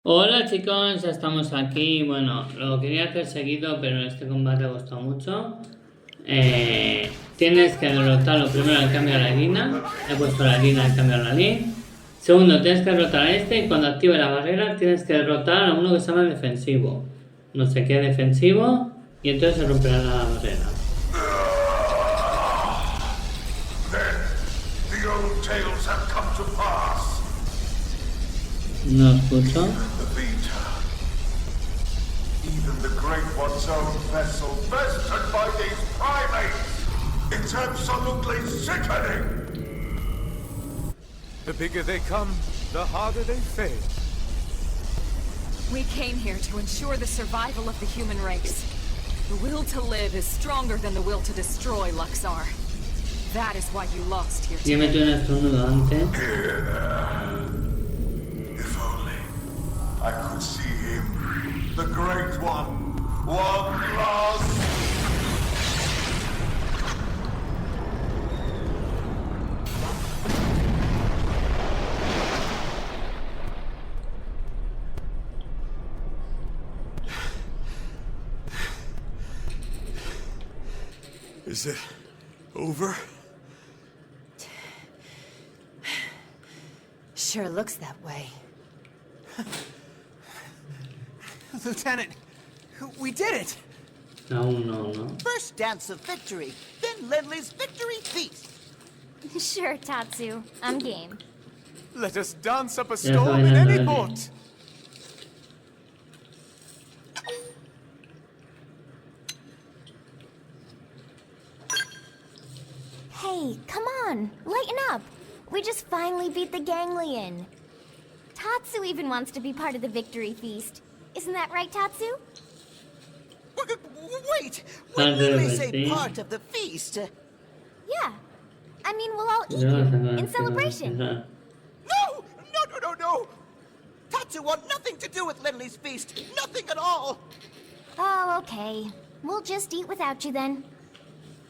Hola chicos, ya estamos aquí. Bueno, lo quería hacer seguido, pero este combate ha gustado mucho. Tienes que derrotarlo primero al cambio de la harina. He puesto la harina al cambio de la harina. Segundo, tienes que derrotar a este y cuando active la barrera tienes que derrotar a uno que se llama defensivo. No sé qué defensivo y entonces se romperá la barrera. No escucho. Even the Great One's own vessel bested by these primates! It's absolutely sickening! The bigger they come, the harder they fail. We came here to ensure the survival of the human race. The will to live is stronger than the will to destroy, Luxar. That is why you lost here Yo metí un estornudo antes. If only I could see him, the Great One last! Is it over? Sure looks that way. Lieutenant, we did it! No. First dance of victory, then Ledley's victory feast. Sure, Tatsu. I'm game. Let us dance up a estoy storm in bailando any aquí. port. Hey, come on. Lighten up. We just finally beat the ganglion. Tatsu even wants to be part of the victory feast. Isn't that right, Tatsu? Wait! When Ledley say sí. part of the feast... Yeah. I mean, we'll all eat Yo you no sé in qué celebration. va No! Tatsu want nothing to do with Ledley's feast. Nothing at all. Oh, okay. We'll just eat without you then.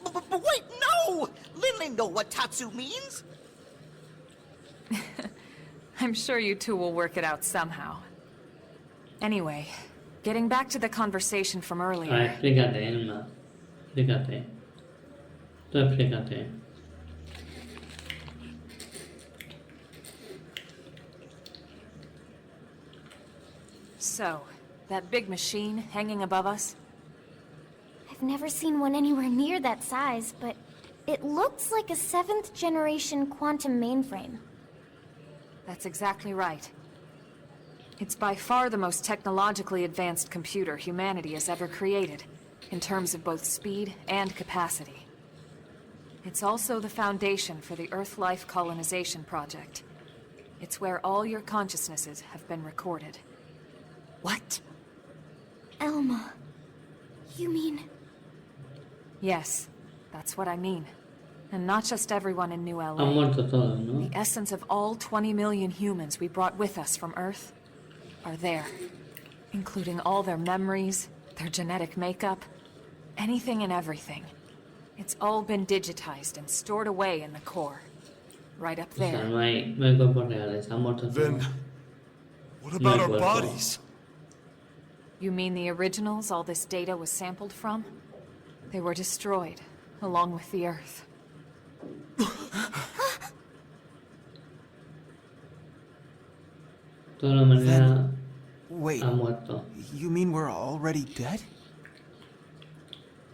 But wait, no! Lindley know what Tatsu means. I'm sure you two will work it out somehow. Anyway, getting back to the conversation from A ver, earlier. explícate, Elma. Explícate. Tú explícate. So, that big machine hanging above us? I've never seen one anywhere near that size, but it looks like a 7th generation quantum mainframe. That's exactly right. It's by far the most technologically advanced computer humanity has ever created, in terms of both speed and capacity. It's also the foundation for the Earth Life Colonization Project. It's where all your consciousnesses have been recorded. What? Elma. You mean... Yes, that's what I mean. And not just everyone in New LA. Han muerto todos, ¿no? The essence of all 20 million humans we brought with us from Earth are there. Including all their memories, their genetic makeup, anything and everything. It's all been digitized and stored away in the core. Right up O sea, there. no hay cuerpos reales, han muerto Then, todos. what about No our cuerpo. bodies? You mean the originals all this data was sampled from? They were destroyed, along with the Earth. De toda manera, Wait, ha muerto. you mean we're already dead?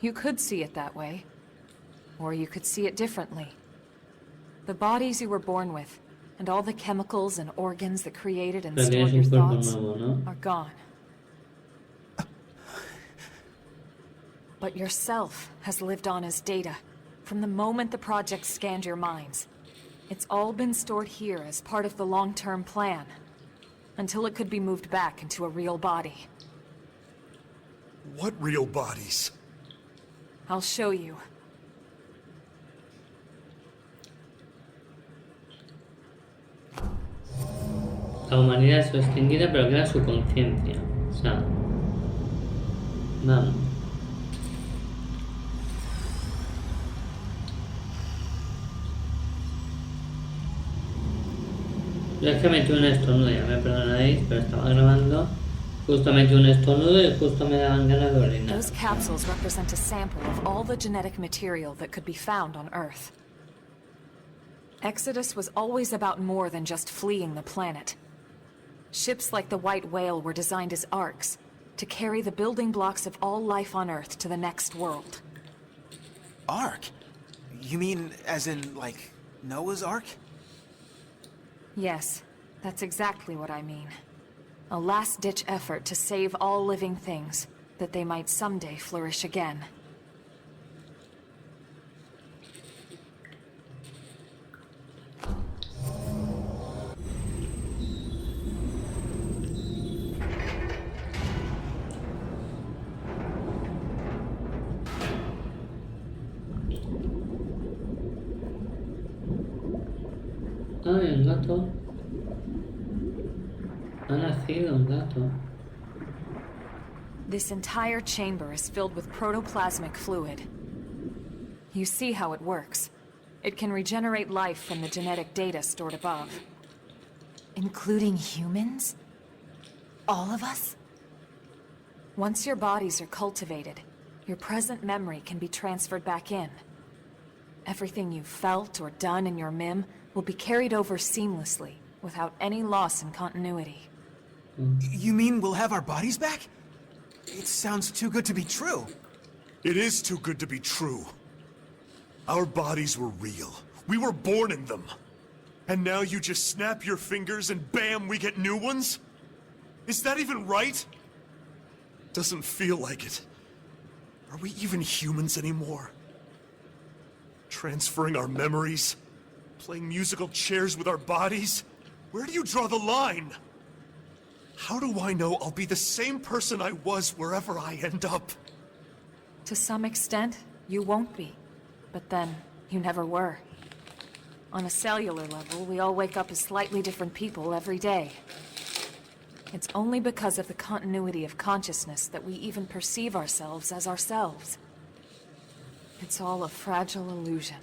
You could see it that way. Or you could see it differently. The bodies you were born with, and all the chemicals and organs that created and Pero stored tienes your un cuerpo thoughts nuevo, ¿no? are gone. But yourself has lived on as data, from the moment the project scanned your minds. It's all been stored here as part of the long-term plan, until it could be moved back into a real body. What real bodies? I'll show you. La humanidad se extinguida, pero queda su conciencia. O sea, vamos. Yo es que metí un estornudo, ya me perdonaréis, pero estaba grabando. Justo metí un estornudo y justo me daban ganas de orinar. Those capsules represent a sample of all the genetic material that could be found on Earth. Exodus was always about more than just fleeing the planet. Ships like the White Whale were designed as arks, to carry the building blocks of all life on Earth to the next world. Ark? You mean as in, like, Noah's Ark? Yes, that's exactly what I mean. A last-ditch effort to save all living things, that they might someday flourish again. Ay, un gato. Ha nacido un gato. This entire chamber is filled with protoplasmic fluid. You see how it works. It can regenerate life from the genetic data stored above. Including humans? All of us? Once your bodies are cultivated, your present memory can be transferred back in. Everything you've felt or done in your MIM will be carried over seamlessly, without any loss in continuity. You mean we'll have our bodies back? It sounds too good to be true. It is too good to be true. Our bodies were real. We were born in them. And now you just snap your fingers and bam, we get new ones? Is that even right? Doesn't feel like it. Are we even humans anymore? Transferring our memories? Playing musical chairs with our bodies? Where do you draw the line? How do I know I'll be the same person I was wherever I end up? To some extent, you won't be. But then, you never were. On a cellular level, we all wake up as slightly different people every day. It's only because of the continuity of consciousness that we even perceive ourselves as ourselves. It's all a fragile illusion.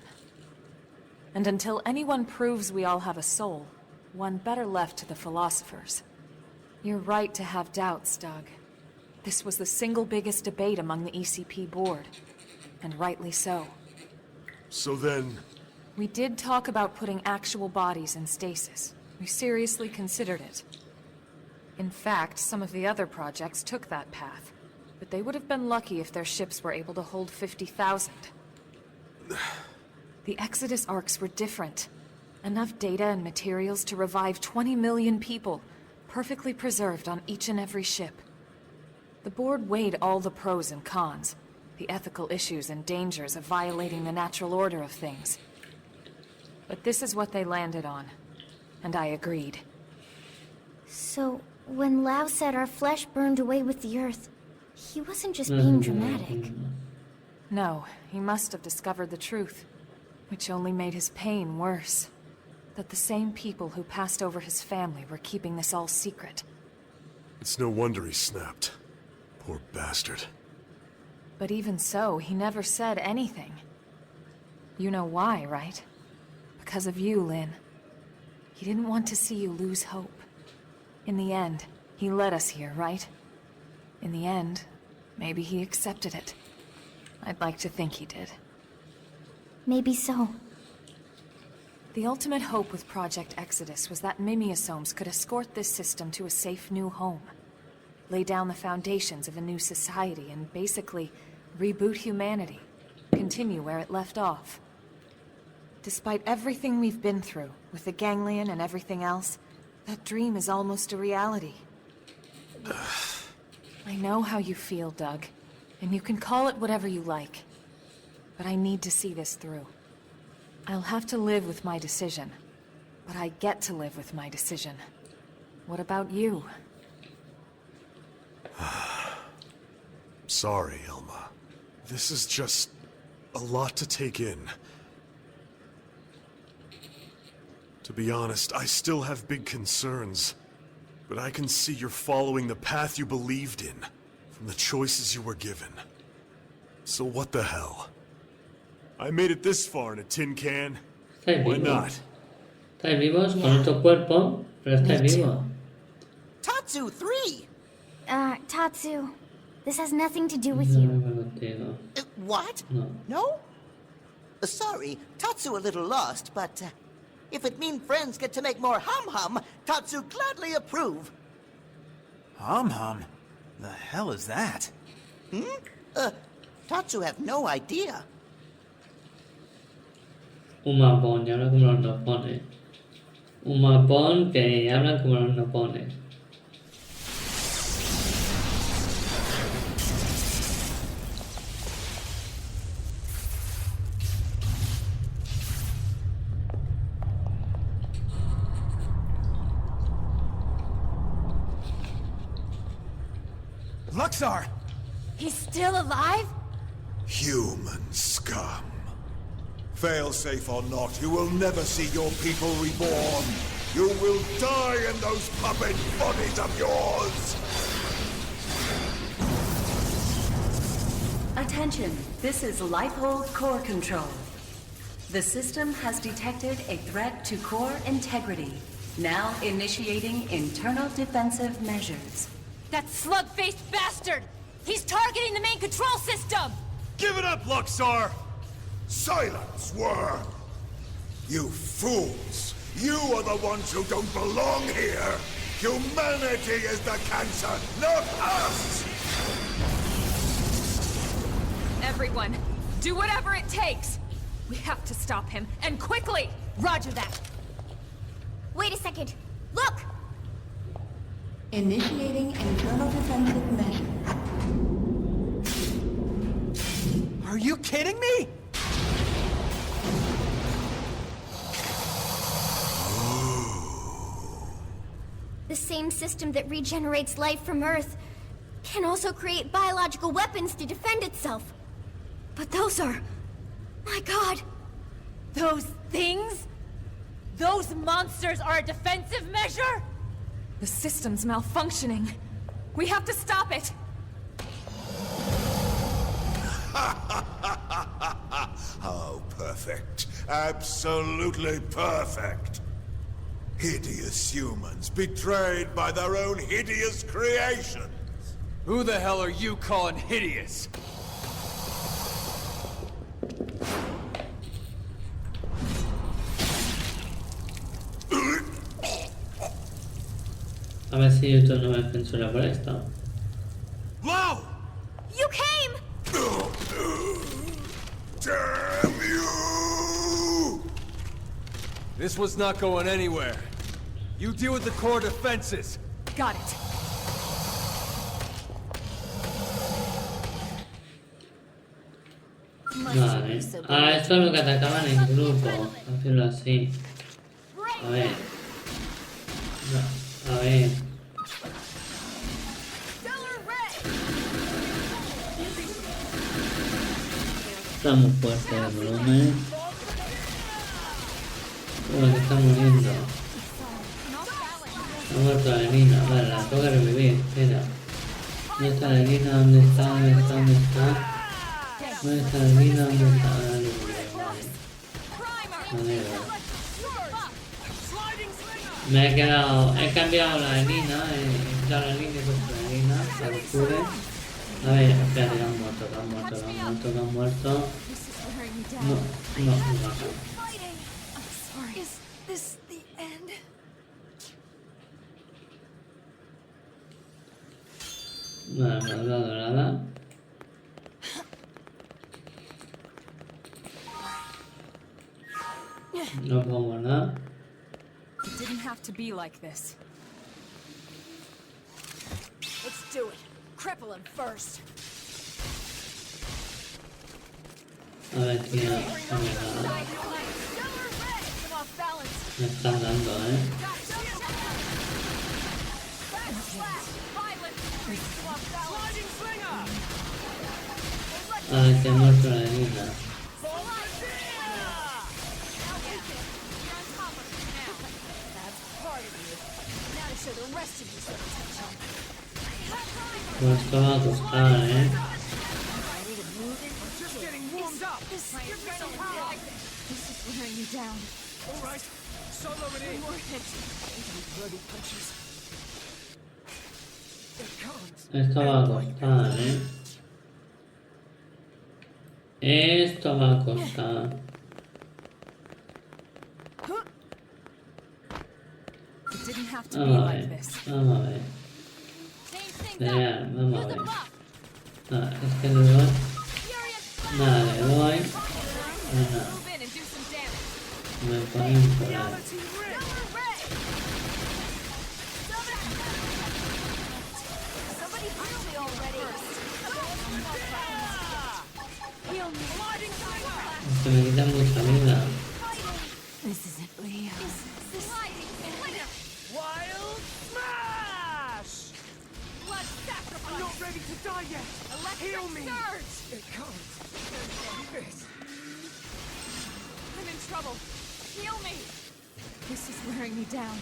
And until anyone proves we all have a soul, one better left to the philosophers. You're right to have doubts, Doug. This was the single biggest debate among the ECP board. And rightly so. So then... We did talk about putting actual bodies in stasis. We seriously considered it. In fact, some of the other projects took that path. But they would have been lucky if their ships were able to hold 50,000. The Exodus arcs were different. Enough data and materials to revive 20 million people, perfectly preserved on each and every ship. The board weighed all the pros and cons, the ethical issues and dangers of violating the natural order of things. But this is what they landed on, and I agreed. So, when Lao said our flesh burned away with the earth, he wasn't just being dramatic. No, he must have discovered the truth, which only made his pain worse. That the same people who passed over his family were keeping this all secret. It's no wonder he snapped. Poor bastard. But even so, he never said anything. You know why, right? Because of you, Lynn. He didn't want to see you lose hope. In the end, he led us here, right? In the end, maybe he accepted it. I'd like to think he did. Maybe so. The ultimate hope with Project Exodus was that mimeosomes could escort this system to a safe new home. Lay down the foundations of a new society and basically reboot humanity. Continue where it left off. Despite everything we've been through, with the ganglion and everything else, that dream is almost a reality. I know how you feel, Doug, and you can call it whatever you like. But I need to see this through. I'll have to live with my decision, but I get to live with my decision. What about you? Sorry, Elma. This is just a lot to take in. To be honest, I still have big concerns. But I can see you're following the path you believed in, from the choices you were given. So what the hell? I made it this far in a tin can. Why not? Estáis vivos con otro cuerpo, pero estáis vivos. Tatsu 3! Tatsu, this has nothing to do with No you. me voy contigo. What? No. No? Sorry, Tatsu a little lost, but if it means friends get to make more hum-hum, Tatsu gladly approve. Hum-hum? The hell is that? Tatsu have no idea. Un mapón, y habla como los nopones. Un mapón que habla como los nopones. Luxar! He's still alive? Human scum. Failsafe or not, you will never see your people reborn. You will die in those puppet bodies of yours! Attention, this is Lifehold Core Control. The system has detected a threat to core integrity. Now initiating internal defensive measures. That slug-faced bastard! He's targeting the main control system! Give it up, Luxar! Silence, worm! You fools! You are the ones who don't belong here! Humanity is the cancer, not us! Everyone, do whatever it takes! We have to stop him, and quickly! Roger that. Wait a second. Look! Initiating internal defensive measures. Are you kidding me? The same system that regenerates life from Earth can also create biological weapons to defend itself. But those are... my god! Those things? Those monsters are a defensive measure? The system's malfunctioning. We have to stop it! Oh, perfect. Absolutely perfect. Hideous humans betrayed by their own hideous creations. Who the hell are you calling hideous? A ver si YouTube no me censura por esto. Low! You came! Damn you! This was not going anywhere. You deal with the core defenses. Got it. Vale. Ah, esto es lo que atacaban en grupo. Hacerlo así. A ver. A ver. Está muy fuerte el volumen. Bueno, que está muriendo. Ha muerto la Elina. Vale, la tengo que revivir. Espera. ¿Dónde está la Elina? ¿Dónde está? ¿Dónde está? ¿Dónde está? ¿Dónde está la Elina? ¿Dónde está? Vale. Me he quedado... He cambiado la Elina. He quitado la línea y he puesto la Elina. La que cure. A ver, espérate, que han muerto, que han muerto, que han muerto, que han muerto. No, no, no. Is this the end? Vale, me ha dado nada. No pongo nada. It didn't have to be like this. Let's do it. Cripple him first. A ver, tío, no me da. Me están dando, A ver, que ha muerto la Elina. Pues esto va a costar, This is wearing you down. Esto va a costar, ¿eh? Esto va a costar. Vamos a ver, vamos a ver. Vamos a ver. Ah, es que no doy. Nada, le doy. Nada. Me ponen por ahí. Se me quita mucha vida. This isn't real. Wild smash! Blood sacrifice! I'm not ready to die yet! Heal me! Surge! It can't. I'm in trouble. Heal me! This is wearing me down.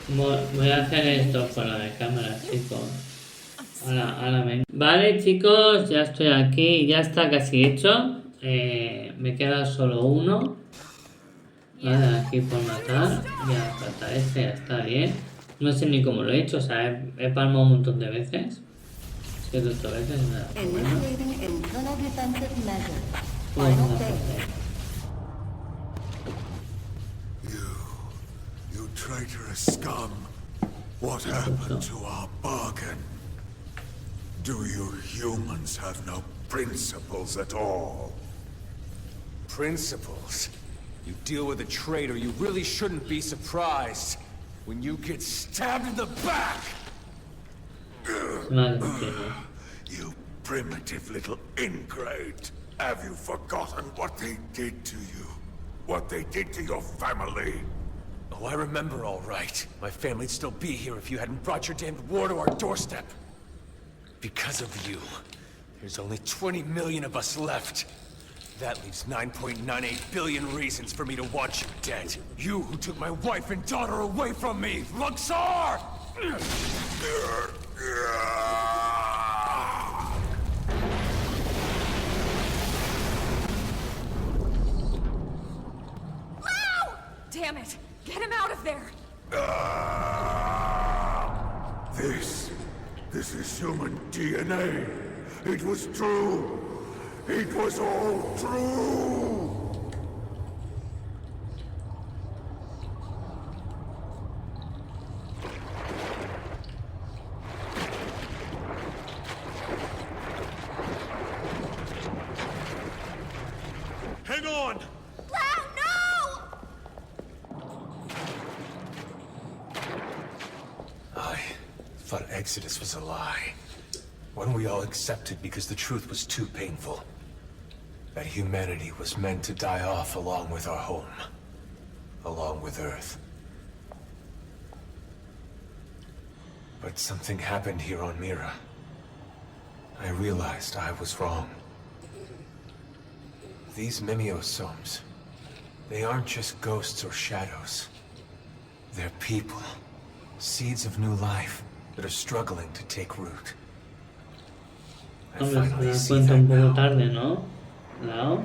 Voy a hacer esto fuera de cámara, chicos. Ahora ven. Vale, chicos, ya estoy aquí. Ya está casi hecho. Me queda solo uno. Vale, aquí por matar. Ya falta este, ya está bien. No sé ni cómo lo he hecho, o sea, he palmado un montón de veces. 7 o 8 veces. Nada, bueno. Vamos a hacer. You traitorous scum. What happened to our bargain? Do you humans have no principles at all? Principles? You deal with a traitor, you really shouldn't be surprised when you get stabbed in the back! You primitive little ingrate. Have you forgotten what they did to you? What they did to your family? Oh, I remember all right. My family'd still be here if you hadn't brought your damned war to our doorstep. Because of you, there's only 20 million of us left. That leaves 9.98 billion reasons for me to want you dead. You who took my wife and daughter away from me, Luxor! Damn it! Get him out of there! This is human DNA. It was true. It was all true. Hang on. Wow, no! I thought Exodus was a lie. One we all accepted because the truth was too painful. That humanity was meant to die off along with our home. Along with Earth. But something happened here on Mira. I realized I was wrong. These Mimiosomes, they aren't just ghosts or shadows. They're people. Seeds of new life that are struggling to take root. I Hombre, finally se see da cuenta that un poco now. tarde, ¿no? Claro.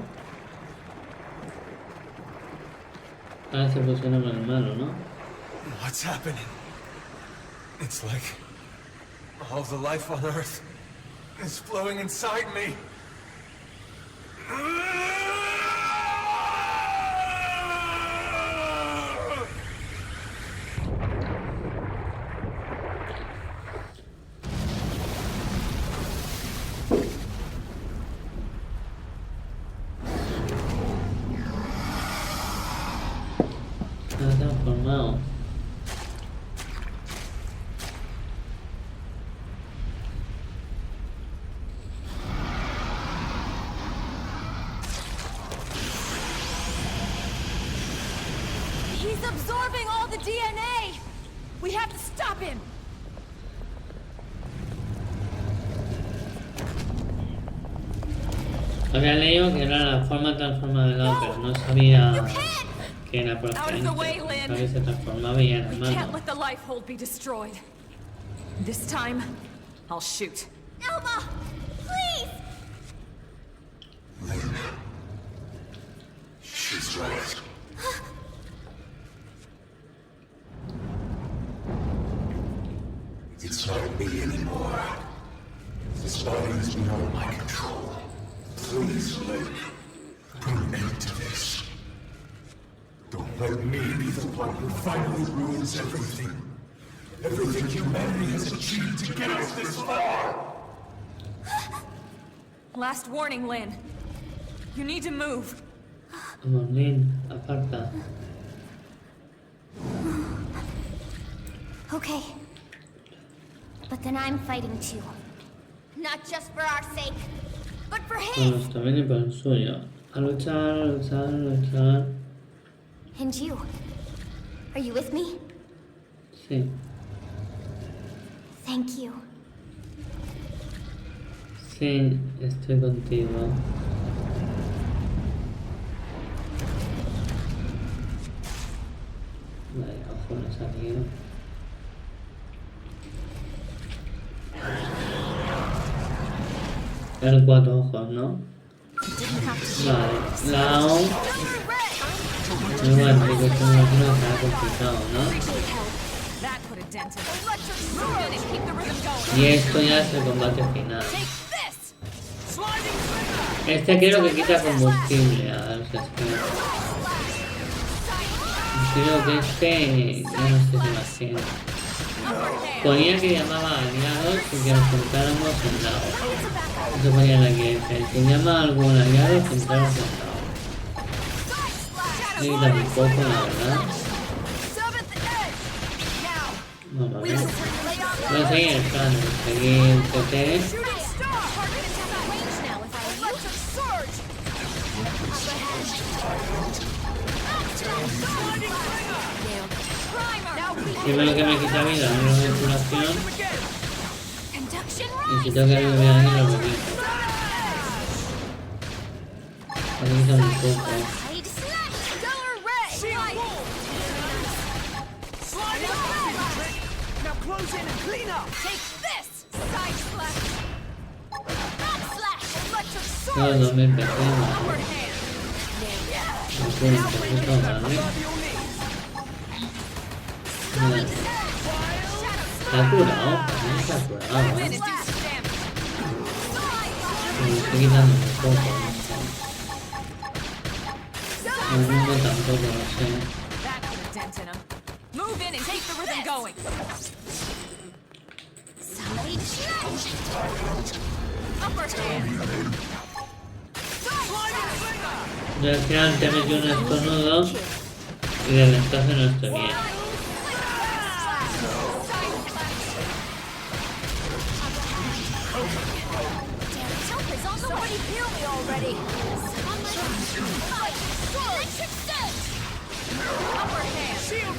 Ahora se pusieron con el malo, ¿no? What's happening? It's like all the life on Earth is flowing inside me. Se ha transformado. He's absorbing all the DNA! We have to stop him! Había leído que era la forma transformadora, pero no sabía que era por Out of the way, frente. Lynn. Sabía que se transformaba y era We can't malo. let the life hold be destroyed. This time, I'll shoot. Elma! Please! She's right. beyond my control. Please, Link, put an end to this. Don't let me be the one who finally ruins everything. Everything humanity has achieved to get us this far! Last warning, Lynn. You need to move. Vamos, Lynn, aparta. Okay. But then I'm fighting too. Not just for our sake, but for Por his. nuestro bien y por el suyo. A luchar, a luchar, a luchar. And you. Are you with me? Sí. Thank you. Sí, estoy contigo. Vale, ojo, no ha salido. El 4 ojos, ¿no? Vale, la O. Igual, porque esto me imagino que será complicado, ¿no? That put a dent in it. Move in and keep the rhythm going. Y esto ya es el combate final. Take this. Sliding finger. Este creo que quita combustible a los skins. Creo que este, ya no sé si más tiene. Ponía que llamaba a aliados y que nos juntáramos en lado. Eso ponía en la guía. Si llama a algún aliado, juntaros en lado. Me quita un poco, la verdad. Vamos a ver. Voy a seguir el plan, seguir TT. Primero que me quita vida, menos de curación. Y si tengo que revivir a alguien, lo revivo. Me quita un poco. Close in and clean up! Take this! Side slash! Back slash! Electric sword! Todos los mil pesos. Upward hand! No puedo empezar todo, ¿vale? Está curado, también está curado, Move in ¿eh? and do some damage! Me estoy quitando un poco, no sé. El mundo tampoco, no sé. That put a dent in him. Move in and keep the rhythm going! Upper hand! Yo al final te metí un estornudo y del entonces no estoy bien. Somebody heal me already! Upper hand! Shield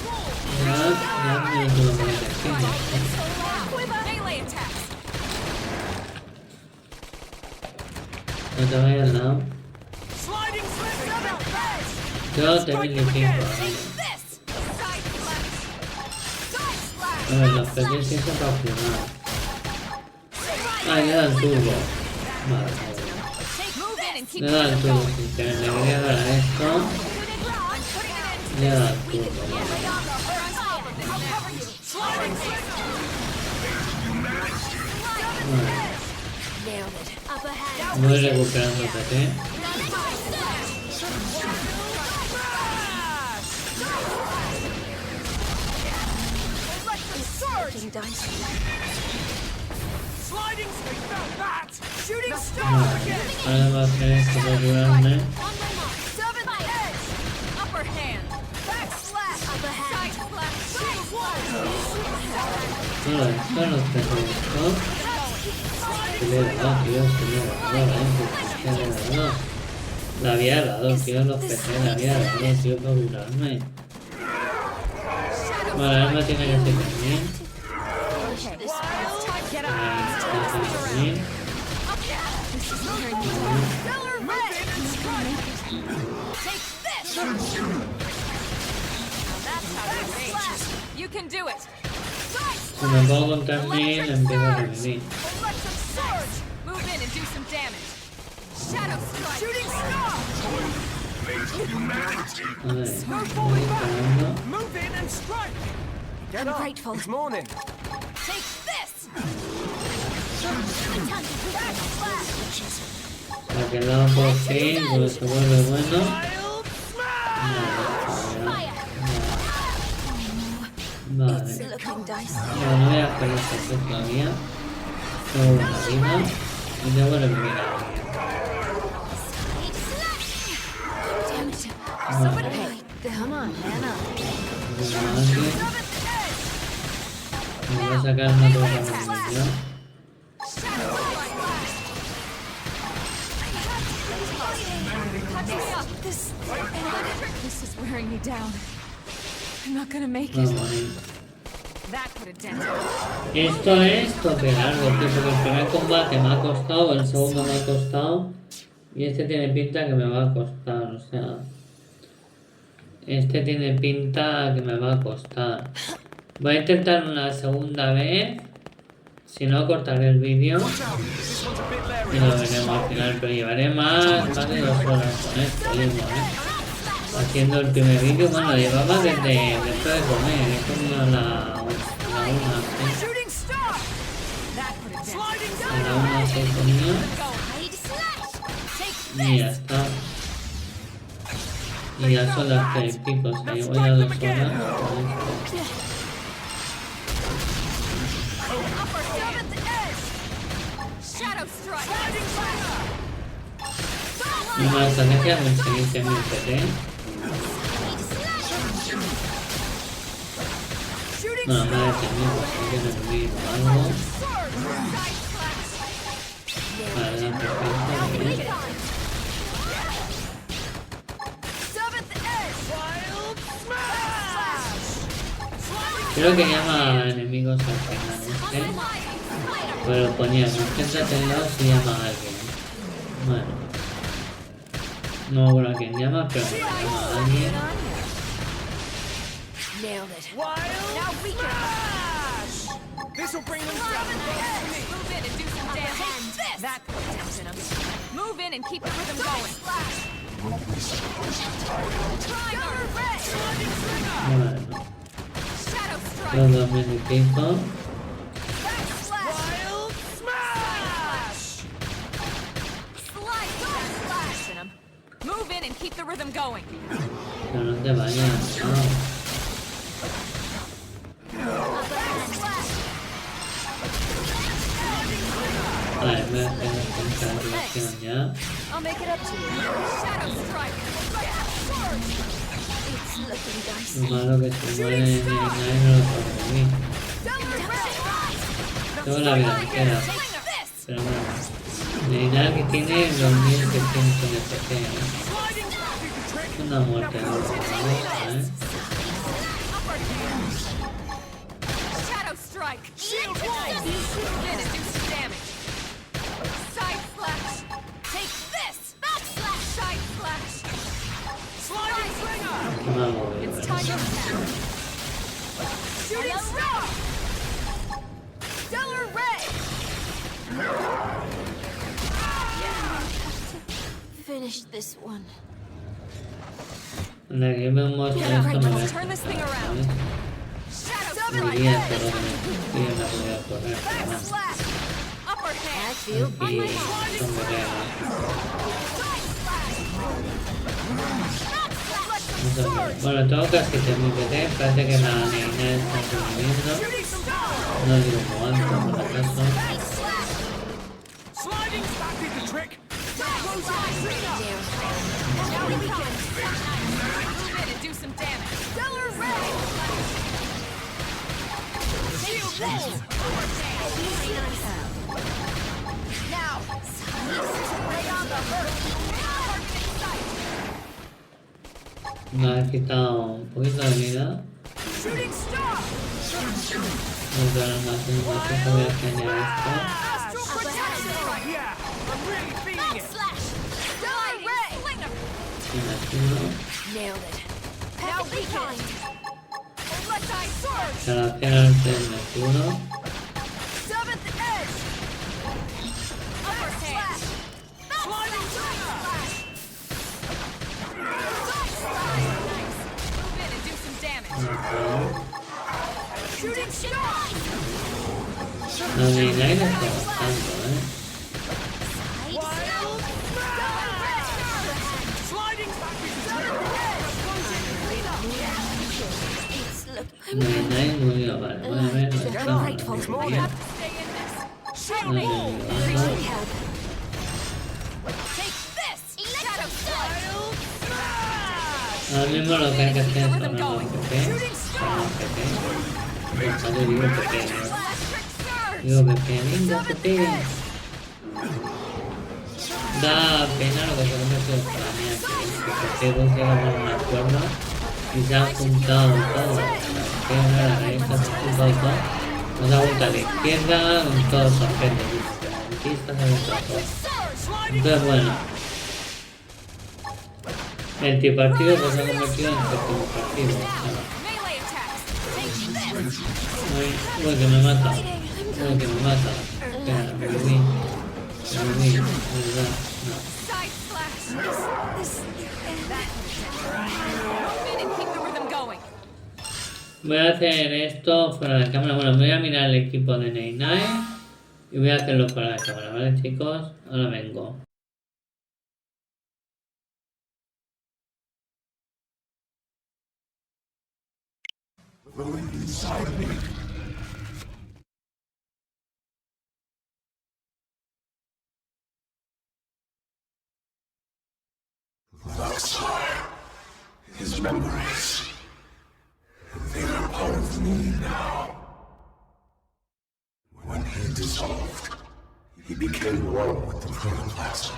Ya me lo puedo poner aquí, ¿no? Melee attacks! No te vayas al lado. Sliding slip! Yo te 25, ¿vale? This! Side slash! Side slash! A ver, los pequeños eso para funar. Ah, le da el turbo. Vale, Move in and keep le da el turbo. Si te le quería dar a esto, le da el turbo. Vale. Voy recuperando PT. Sliding shooting Vale, star again! ahora va a hacer esto para curarme. Seventh edge! Upper hand! Back slash! Side slash! Shield Solo esto, los pesos. Se le he dado, tío, se le he dado, le había dado, tío, los PC, le había dado, tío, para curarme. Vale, Elma tiene que ser también. Ahí, You can do it! si me pongo contra mí, empiezo a revivir. Move in and do some damage! Shadow strike! Shooting star! A ver, voy disparando. Move in and strike! Get I'm up! grateful. It's morning. Take this! Ha quedado por fin, pues se vuelve bueno. Vale. No voy a hacer esto todavía. Luego la vida. Y luego le voy a me voy a sacar una cosa más yo. This is wearing me down. I'm not gonna make it. That could have dented. Esto es tope largo, tío, porque el primer combate me ha costado, el segundo me ha costado y este tiene pinta que me va a costar, o sea, este tiene pinta que me va a costar. Voy a intentar una segunda vez, si no cortaré el vídeo y lo veremos al final, pero llevaré más de 2 horas con esto mismo, haciendo el primer vídeo. Bueno, llevaba desde después de comer, he comido a la 1, a la 1 se comió y ya está. Y ya son las 3 y pico, o sea, llevo ya 2 horas con esto. Una estrategia conseguir 100.000 PT. Bueno, más de 100.000, pues hay que recibir algo. Vale, la perfecta, bien. Creo que llama a enemigos al final, pero ponía, concéntrate en lado si llama a alguien. Bueno. No me acuerdo a quién llama, pero me llama a alguien. Nailed it. Now we can. This will bring them down. Move in and do some damage. That could have tempted them. Move in and keep the rhythm going. Bueno. Los 2000 y pico. Move in and keep the rhythm going. Pero no te vayas, no. Vale, voy a hacer esta dirección ya. I'll make it up to you. Shadow strike. Lo malo que se muere nadie no lo sobrevive. Tengo la vida entera. Pero bueno. Neinar que tiene 2700 de PT, Una muerte, ¿no? Shadow strike. Shield wall. Move in and do some damage. Side slash. Take this. Backslash. Side slash. Sliding slinger. It's time to attack. Shooting star. Stellar ray. Finish this one. Anda, que me muestro esto, me voy a Turn this thing around. diría que lo que me la voy a correr, pero no. Aquí son guerreras. Bueno, tengo casi 1000 PT, parece que la neina está subiendo. No digo cuánto, por acaso. Me ha quitado un poquito de vida. Voy a genial esto. Relación al Mercurio. No, ni nadie está bastante, Nine murió, vale. Voy a ver. You're grateful. I have to stay in this. Show me. Appreciate help. Take this. Shadow Slide. Ahora mismo lo que hay que hacer es poner los PP. Digo PP. Digo PP. Lindo PP. Da pena lo que se ha metido para mí aquí. Que dos llegan a una cuerda y se ha juntado todo. Que no era la derecha, se ha juntado todo. Nos ha vuelto a la izquierda con todos los objetos. Aquí está saliendo todo. Entonces bueno. El tripartido pues se ha convertido en séptimo partido. Uy, que me mata. Uy, que me mata. Espera, me lo vi. ¿Verdad? No. Voy a hacer esto fuera de cámara. Bueno, voy a mirar el equipo de Nine y voy a hacerlo fuera de cámara, ¿vale, chicos? Ahora vengo. His memories. They are part of me now. When he dissolved, he became one with the protoplasm.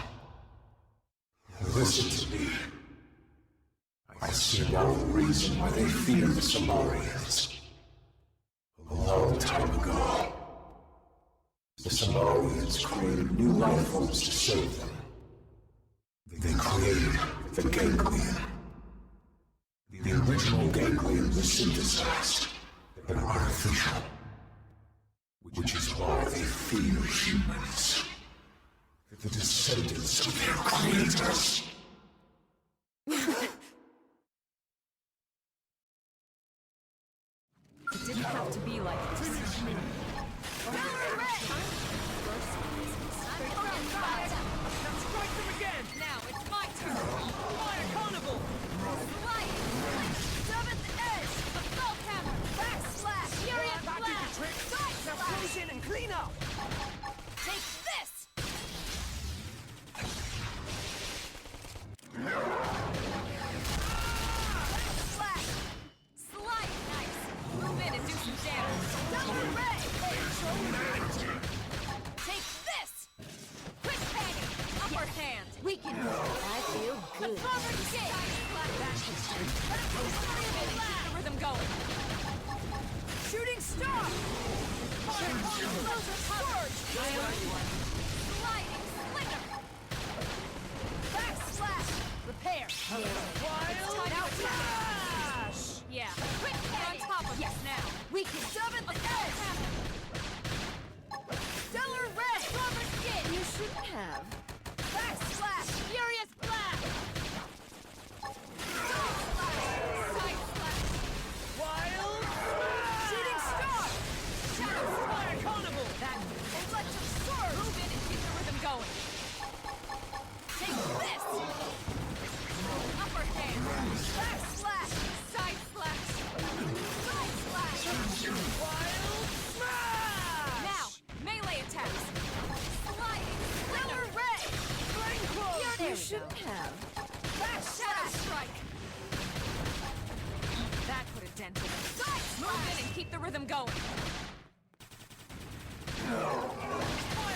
Listen to me. I see now the reason why they fear the Samarians. A long time ago, the Samarians created new life forms to save them. They created the ganglion. The original ganglion was synthesized, but artificial, which is why they fear humans, the descendants of their creators. It didn't have to be like this. Strike them again! Now it's my turn! Fire Carnival! Slide! Seventh edge! A belt hammer! Backslash! Furious blast! Side slash! Now close in and clean up! Take this! Slash! Slide! Nice! Move in and do some damage! Double ray! Take this! Quick panic! Upper hand! We can do it! I feel good! The rhythm going! Shooting star! Sliding slinger! Backslash! Repair! Wild flash! Yeah, quick panic! On top of us now! We can seventh edge! Stellar red! Rubber skin! You shouldn't have! Backslash! Furious blast! Side slash! Wild smash! Shooting star! Shadow fire carnival! That electric sword! Move in and keep the rhythm going! Take this! Upper hand! Backslash! Side slash! Side slash! Wild smash! Now, melee attacks! Sliding! Stellar ray! Flame close! You shouldn't have! Back shadow strike! That put a dent in it. Side slash! Move in and keep the rhythm going!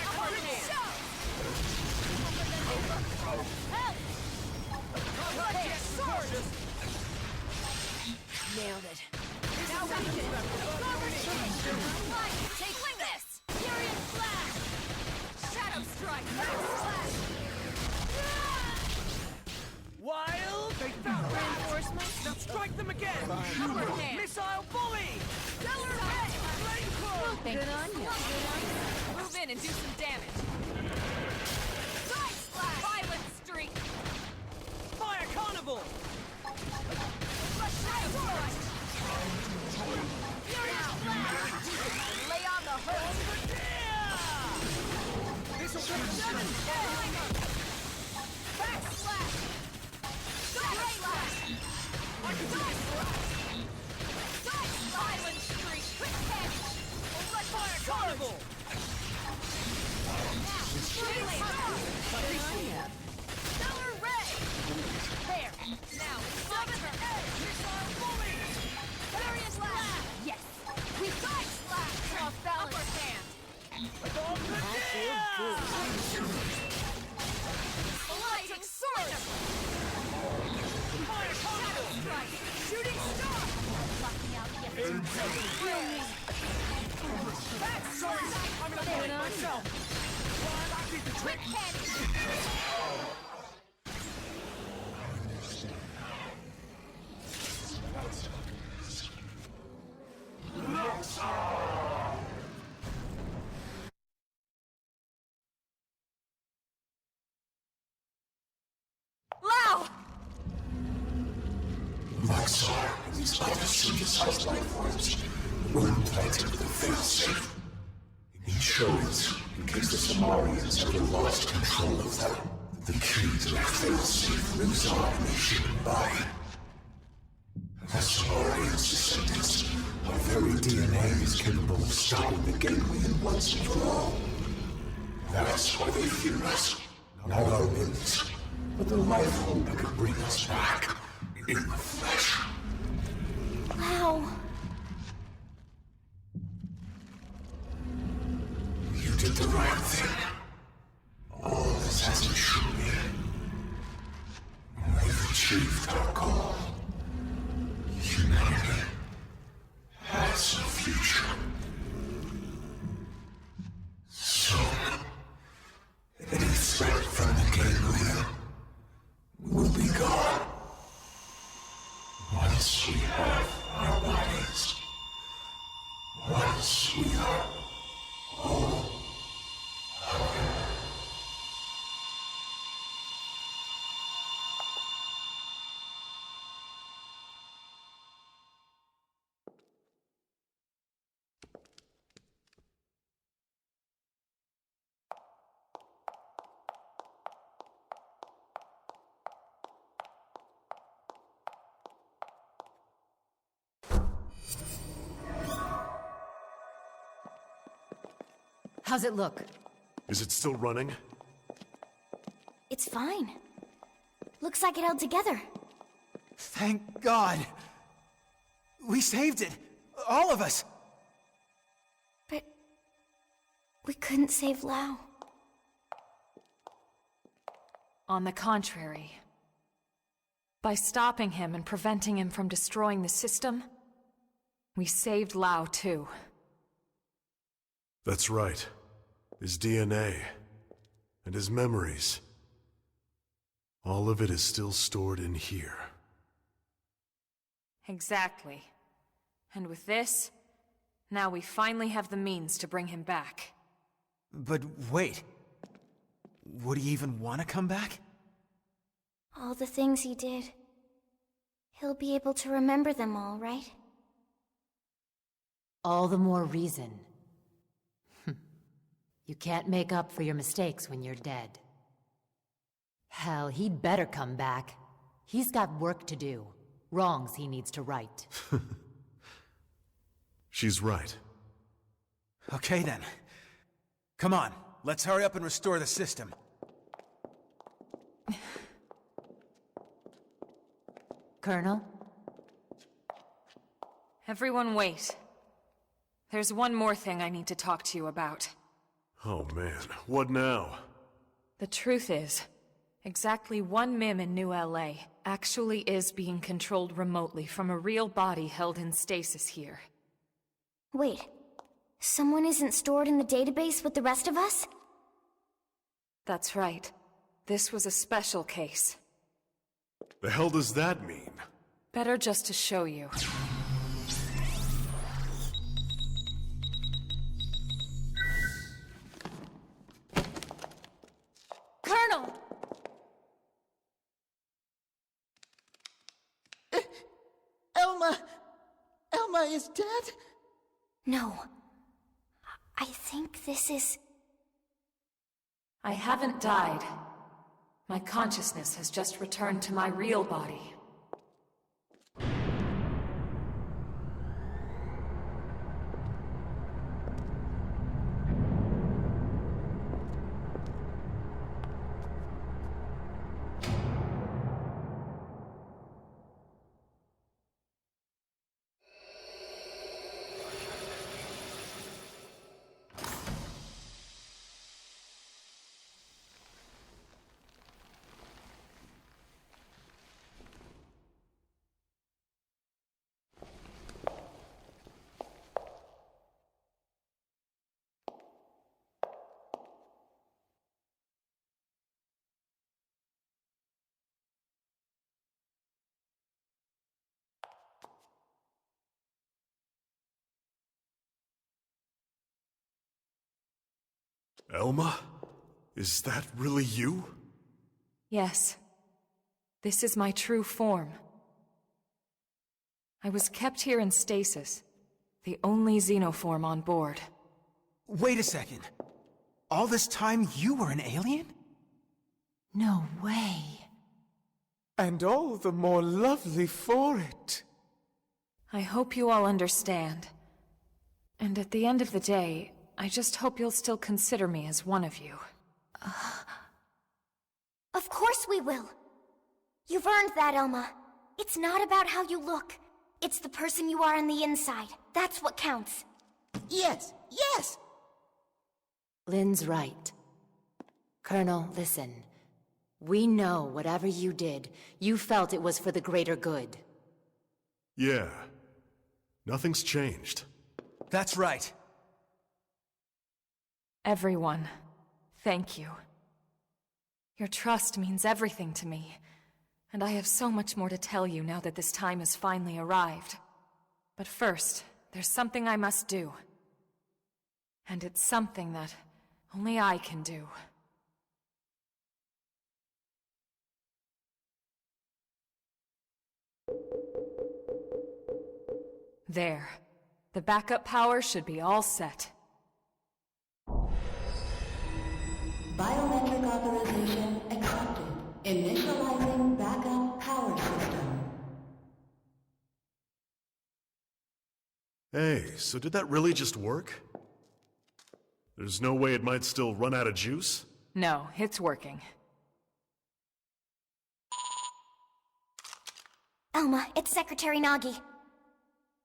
Upper hand! Help! Electric sword! Nailed it. Now we can take this! Furious blast! Shadow strike! Backslash! Wild! They found reinforcements! Now strike them again! Upper hand! Missile volley! Stellar ray! Flame close! Good on you. Move in and do some damage! Side slash! Violent streak! Fire carnival! Furious blast! Lay on the hose! This'll take 7 backslash! Side slash! Side slash! Silent streak! Quick catch! Red fire carnival! Now, Stellar ray! There! Now, it's my turn! Missile bully! Furious blast! Yes! We side slash! Off balance! Upper hand! Lighting sword! Fire shadow strike! Shooting star! Blocking out the Back sword! I'm gonna do it myself! Quick cannon! Lao! Maxar and these other synthesized life forms were implanted with a failsafe. Insurance, in case the Samarians ever lost control of them. The key to that failsafe lives on in the human body. The Samarians' descendants, our very DNA is capable of stopping the Gateway once and for all. That's why they fear us. Not our limbs, but the life form that could bring us back in the flesh. Wow. You did the right thing. All this hasn't shown yet. We've achieved our goal. Humanity has a future. Soon, any threat from the Gateway will be gone. Once we have our bodies. Once we are all. How's it look? Is it still running? It's fine. Looks like it held together. Thank God. We saved it. All of us. But we couldn't save Lao. On the contrary. By stopping him and preventing him from destroying the system, we saved Lao too. That's right. His DNA. And his memories. All of it is still stored in here. Exactly. And with this, now we finally have the means to bring him back. But wait. Would he even want to come back? All the things he did. He'll be able to remember them all, right? All the more reason. You can't make up for your mistakes when you're dead. Hell, he'd better come back. He's got work to do. Wrongs he needs to right. She's right. Okay then. Come on, let's hurry up and restore the system. Colonel? Everyone wait. There's one more thing I need to talk to you about. Oh man, what now? The truth is, exactly one MIM in New LA actually is being controlled remotely from a real body held in stasis here. Wait. Someone isn't stored in the database with the rest of us? That's right. This was a special case. The hell does that mean? Better just to show you. Colonel! Elma is dead? No. I think this is... I haven't died. My consciousness has just returned to my real body. Elma? Is that really you? Yes. This is my true form. I was kept here in stasis, the only xenoform on board. Wait a second. All this time you were an alien? No way. And all the more lovely for it. I hope you all understand. And at the end of the day, I just hope you'll still consider me as one of you. Of course we will. You've earned that, Elma. It's not about how you look. It's the person you are on the inside. That's what counts. Yes, yes! Lynn's right. Colonel, listen. We know whatever you did, you felt it was for the greater good. Yeah. Nothing's changed. That's right. Everyone, thank you. Your trust means everything to me, and I have so much more to tell you now that this time has finally arrived. But first, there's something I must do. And it's something that only I can do. There. The backup power should be all set. Biometric authorization accepted. Initializing backup power system. Hey, so did that really just work? There's no way it might still run out of juice? No, it's working. Elma, it's Secretary Nagi.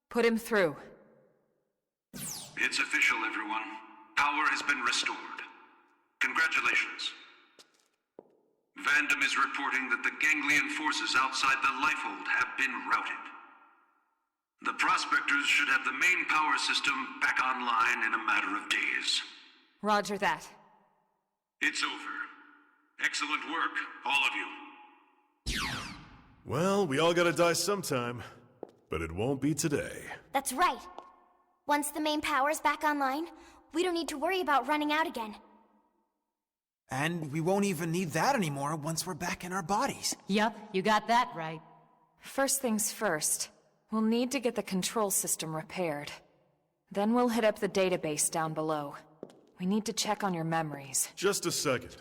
Put him through. It's official, everyone. Power has been restored. Congratulations. Vandam is reporting that the ganglion forces outside the Lifehold have been routed. The Prospectors should have the main power system back online in a matter of days. Roger that. It's over. Excellent work, all of you. Well, we all gotta die sometime. But it won't be today. That's right. Once the main power's back online, we don't need to worry about running out again. And we won't even need that anymore once we're back in our bodies. Yup, you got that right. First things first, we'll need to get the control system repaired. Then we'll hit up the database down below. We need to check on your memories. Just a second.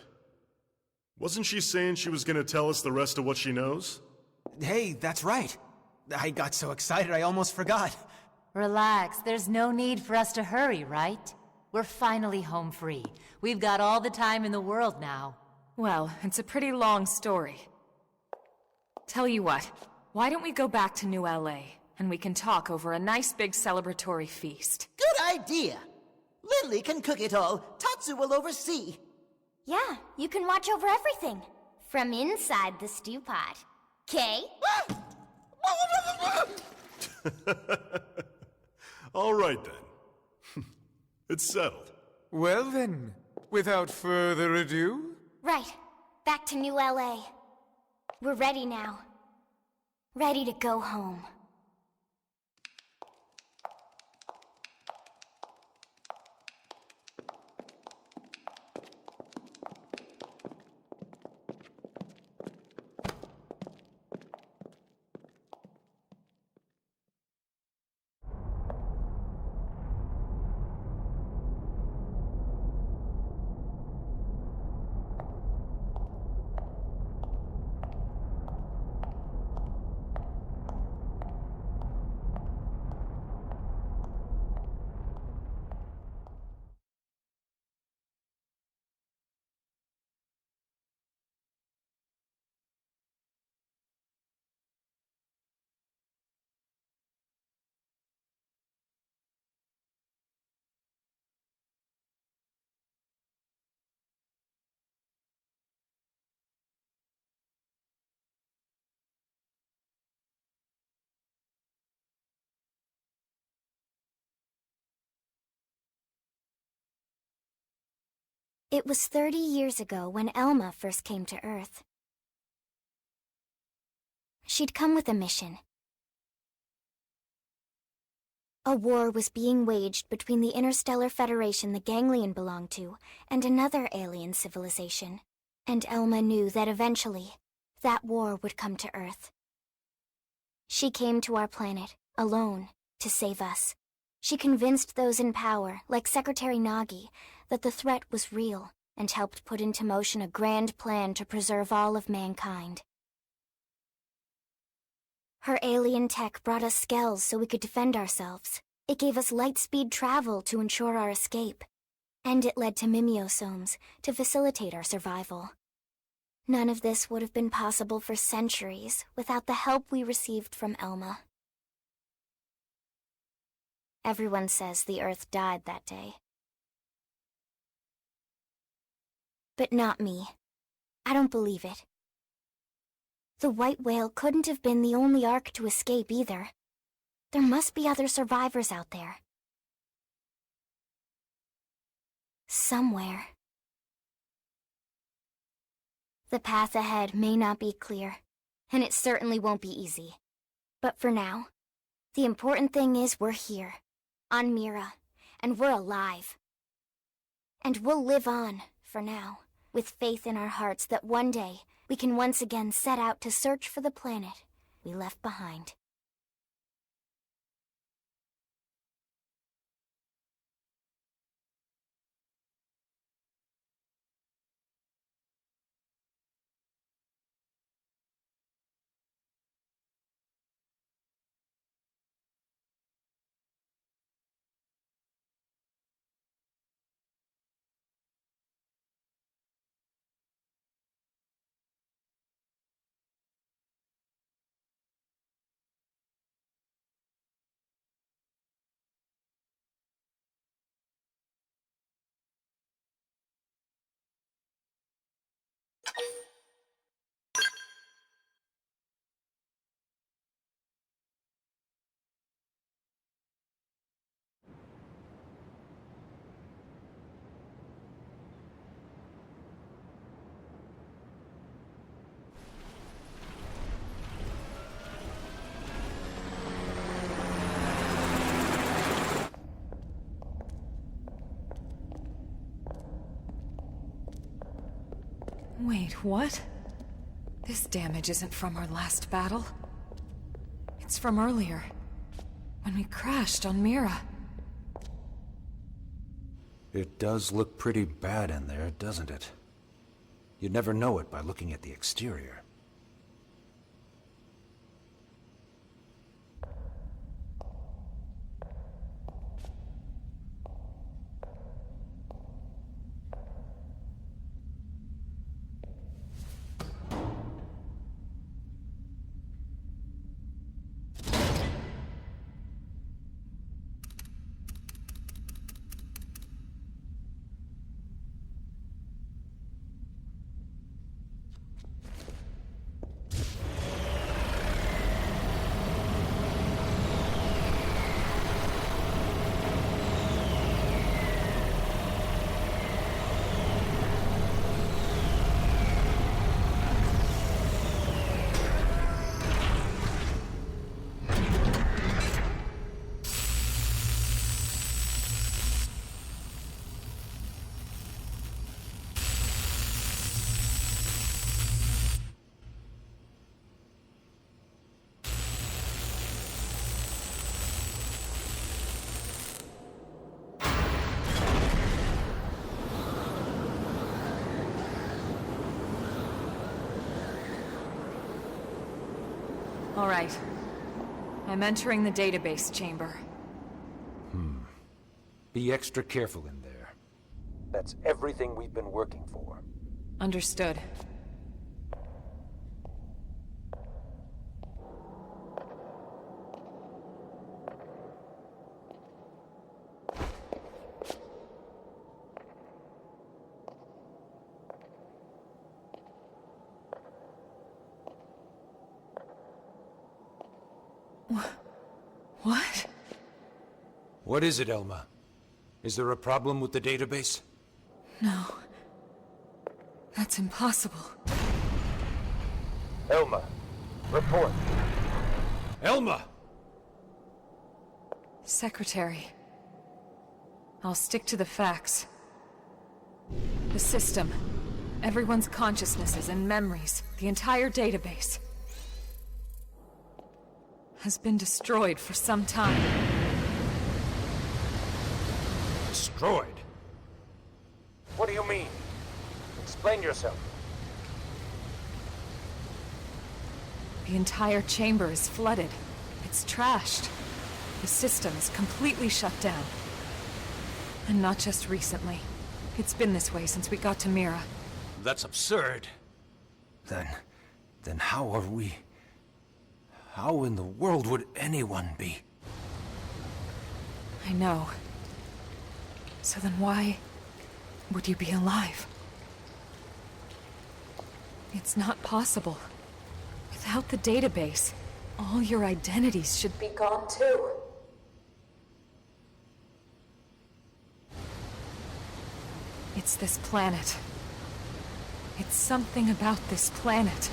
Wasn't she saying she was gonna tell us the rest of what she knows? Hey, that's right. I got so excited I almost forgot. Relax, there's no need for us to hurry, right? We're finally home free. We've got all the time in the world now. Well, it's a pretty long story. Tell you what, why don't we go back to New LA, and we can talk over a nice big celebratory feast. Good idea! Lily can cook it all. Tatsu will oversee. Yeah, you can watch over everything. From inside the stew pot. 'Kay? All right then. It's settled. Well then, without further ado... Right. Back to New LA. We're ready now. Ready to go home. It was 30 years ago when Elma first came to Earth. She'd come with a mission. A war was being waged between the Interstellar Federation the Ganglion belonged to and another alien civilization. And Elma knew that eventually, that war would come to Earth. She came to our planet, alone, to save us. She convinced those in power, like Secretary Nagi, that the threat was real, and helped put into motion a grand plan to preserve all of mankind. Her alien tech brought us skells so we could defend ourselves. It gave us light-speed travel to ensure our escape. And it led to mimeosomes to facilitate our survival. None of this would have been possible for centuries without the help we received from Elma. Everyone says the Earth died that day. But not me. I don't believe it. The white whale couldn't have been the only Ark to escape either. There must be other survivors out there. Somewhere. The path ahead may not be clear, and it certainly won't be easy. But for now, the important thing is we're here, on Mira, and we're alive. And we'll live on, for now, with faith in our hearts that one day we can once again set out to search for the planet we left behind. Wait, what? This damage isn't from our last battle. It's from earlier, when we crashed on Mira. It does look pretty bad in there, doesn't it? You'd never know it by looking at the exterior. All right. I'm entering the database chamber. Be extra careful in there. That's everything we've been working for. Understood. What? What is it, Elma? Is there a problem with the database? No. That's impossible. Elma, report. Elma! Secretary. I'll stick to the facts. The system. Everyone's consciousnesses and memories. The entire database. Has been destroyed for some time. Destroyed? What do you mean? Explain yourself. The entire chamber is flooded. It's trashed. The system is completely shut down. And not just recently. It's been this way since we got to Mira. That's absurd. Then how are we... How in the world would anyone be? I know. So then why would you be alive? It's not possible. Without the database, all your identities should be gone too. It's this planet. It's something about this planet.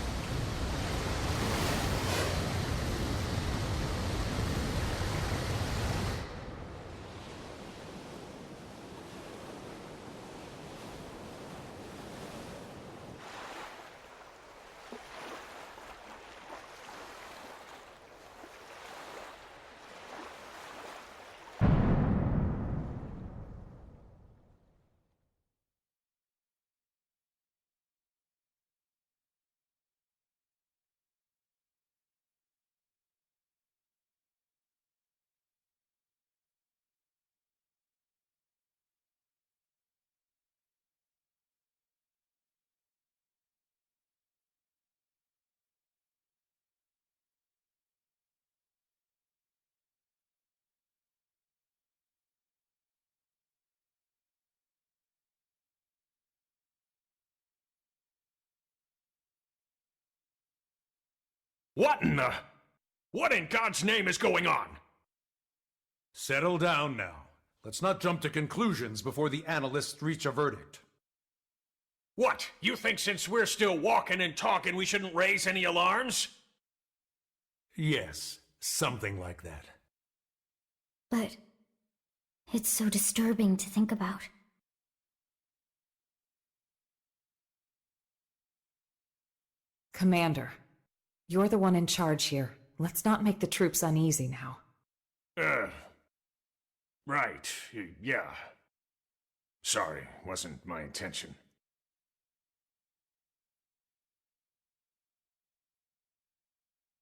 What in God's name is going on? Settle down now. Let's not jump to conclusions before the analysts reach a verdict. What? You think since we're still walking and talking we shouldn't raise any alarms? Yes, something like that. But it's so disturbing to think about. Commander, you're the one in charge here. Let's not make the troops uneasy now. Right. Yeah. Sorry, wasn't my intention.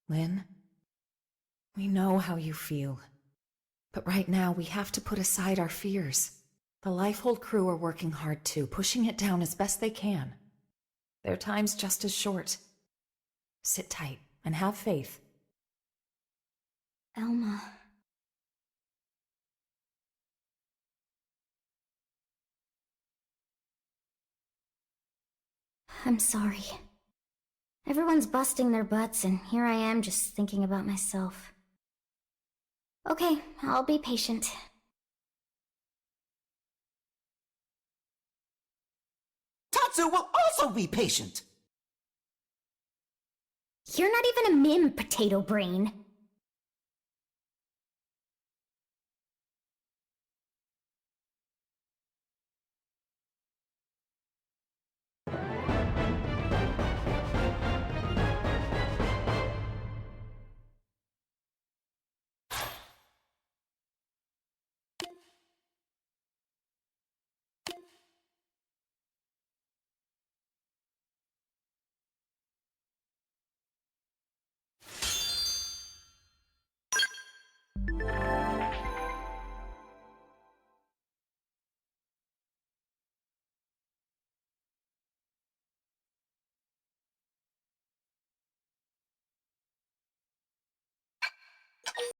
Lynn, we know how you feel. But right now, we have to put aside our fears. The Lifehold crew are working hard too, pushing it down as best they can. Their time's just as short. Sit tight and have faith. Elma. I'm sorry. Everyone's busting their butts, and here I am just thinking about myself. Okay, I'll be patient. Tatsu will also be patient! You're not even a mim, potato brain.